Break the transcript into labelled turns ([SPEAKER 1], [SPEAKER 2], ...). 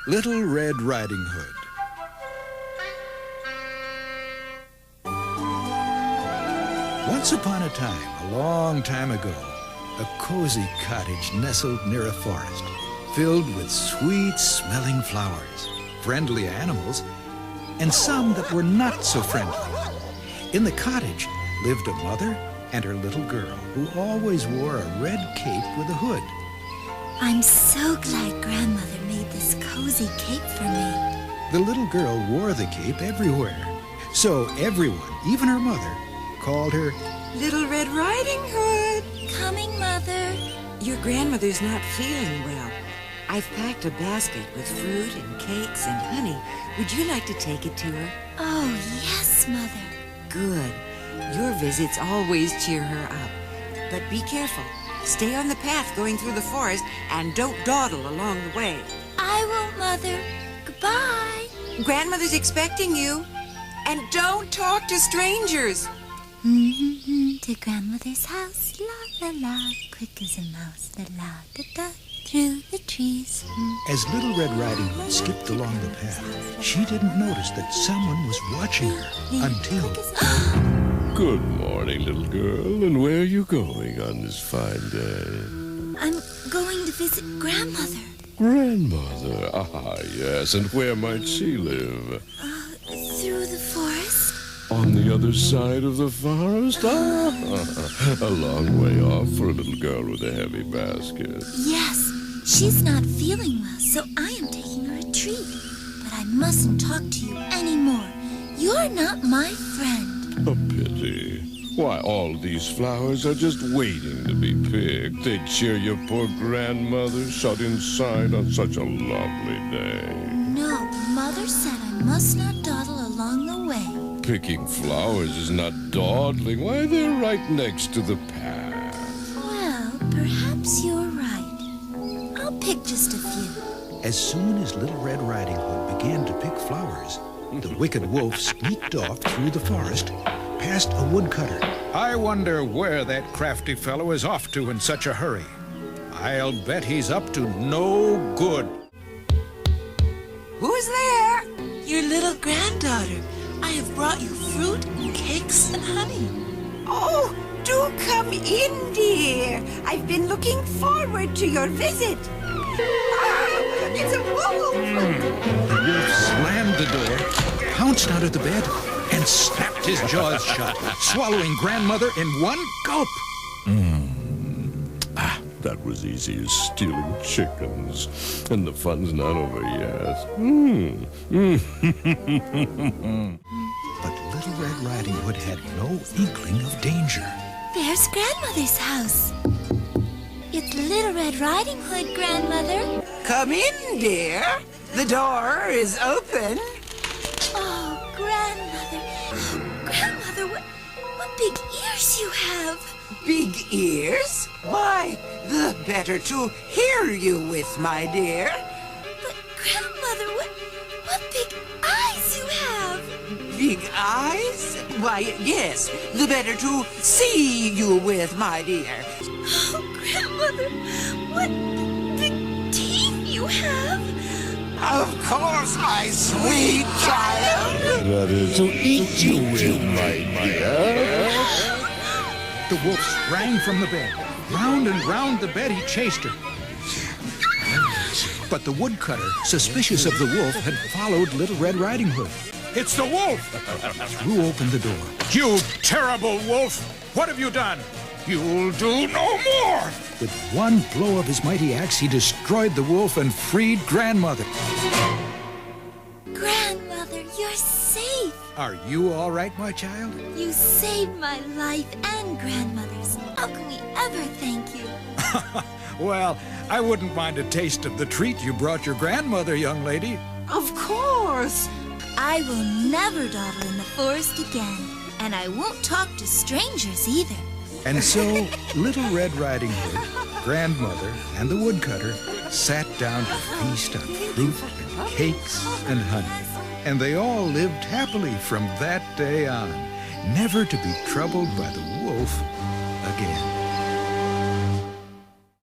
[SPEAKER 1] Little Red Riding Hood. Once upon a time, a long time ago, a cozy cottage nestled near a forest, filled with sweet-smelling flowers, friendly animals, and some that were not so friendly. In the cottage lived a mother and her little girl who always wore a red cape with a hood.
[SPEAKER 2] I'm so glad Grandmother made this cozy cape for me.
[SPEAKER 1] The little girl wore the cape everywhere, so everyone, even her mother, called her
[SPEAKER 3] Little Red Riding Hood.
[SPEAKER 2] Coming, Mother.
[SPEAKER 3] Your grandmother's not feeling well. I've packed a basket with fruit and cakes and honey. Would you like to take it to her?
[SPEAKER 2] Oh, yes, Mother.
[SPEAKER 3] Good. Your visits always cheer her up. But be careful. Stay on the path going through the forest and don't dawdle along the way.
[SPEAKER 2] I won't, Mother. Goodbye.
[SPEAKER 3] Grandmother's expecting you. And don't talk to strangers.
[SPEAKER 2] To Grandmother's house, la la la, quick as a mouse, la la da da, through the trees.
[SPEAKER 1] As Little Red Riding Hood skipped along the path, she didn't notice that someone was watching her until...
[SPEAKER 4] Good morning, little girl. And where are you going on this fine day?
[SPEAKER 2] I'm going to visit Grandmother.
[SPEAKER 4] Grandmother? Ah, yes. And where might she live?
[SPEAKER 2] Through the forest?
[SPEAKER 4] On the other side of the forest? Ah, a long way off for a little girl with a heavy basket.
[SPEAKER 2] Yes, she's not feeling well, so I am taking her a treat. But I mustn't talk to you anymore. You're not my friend.
[SPEAKER 4] A pity. Why, all these flowers are just waiting to be picked. They'd cheer your poor grandmother shut inside on such a lovely day.
[SPEAKER 2] No, Mother said I must not dawdle along the way.
[SPEAKER 4] Picking flowers is not dawdling. Why, they're right next to the path.
[SPEAKER 2] Well, perhaps you're right. I'll pick just a few.
[SPEAKER 1] As soon as Little Red Riding Hood began to pick flowers, the wicked wolf sneaked off through the forest, past a woodcutter. I wonder where that crafty fellow is off to in such a hurry. I'll bet he's up to no good.
[SPEAKER 3] Who's there?
[SPEAKER 5] Your little granddaughter. I have brought you fruit, cakes, and honey.
[SPEAKER 6] Oh, do come in, dear. I've been looking forward to your visit. Ah, it's a wolf!
[SPEAKER 1] The wolf slammed the door, pounced out of the bed, and snapped his jaws shut, swallowing Grandmother in one gulp.
[SPEAKER 4] That was easy as stealing chickens. And the fun's not over yet.
[SPEAKER 1] But Little Red Riding Hood had no inkling of danger.
[SPEAKER 2] There's Grandmother's house. It's Little Red Riding Hood, Grandmother.
[SPEAKER 6] Come in, dear. The door is open.
[SPEAKER 2] Oh, Grandmother. Grandmother, what big ears you have.
[SPEAKER 6] Big ears? Why, the better to hear you with, my dear.
[SPEAKER 2] But, Grandmother, what big eyes you have.
[SPEAKER 6] Big eyes? Why, yes, the better to see you with, my dear.
[SPEAKER 2] Oh, Grandmother, what big teeth you have.
[SPEAKER 6] Of course, my sweet child.
[SPEAKER 4] That is to eat you with, my dear.
[SPEAKER 1] The wolf sprang from the bed. Round and round the bed he chased her. But the woodcutter, suspicious of the wolf, had followed Little Red Riding Hood. It's the wolf! Threw open the door. You terrible wolf! What have you done? You'll do no more! With one blow of his mighty axe, he destroyed the wolf and freed Grandmother.
[SPEAKER 2] Grandmother, you're safe.
[SPEAKER 1] Are you all right, my child?
[SPEAKER 2] You saved my life and Grandmother's. How can we ever thank you?
[SPEAKER 1] Well, I wouldn't mind a taste of the treat you brought your grandmother, young lady.
[SPEAKER 6] Of course.
[SPEAKER 2] I will never dawdle in the forest again, and I won't talk to strangers either.
[SPEAKER 1] And so, Little Red Riding Hood, Grandmother, and the woodcutter sat down to feast on fruit and cakes and honey. And they all lived happily from that day on, never to be troubled by the wolf again.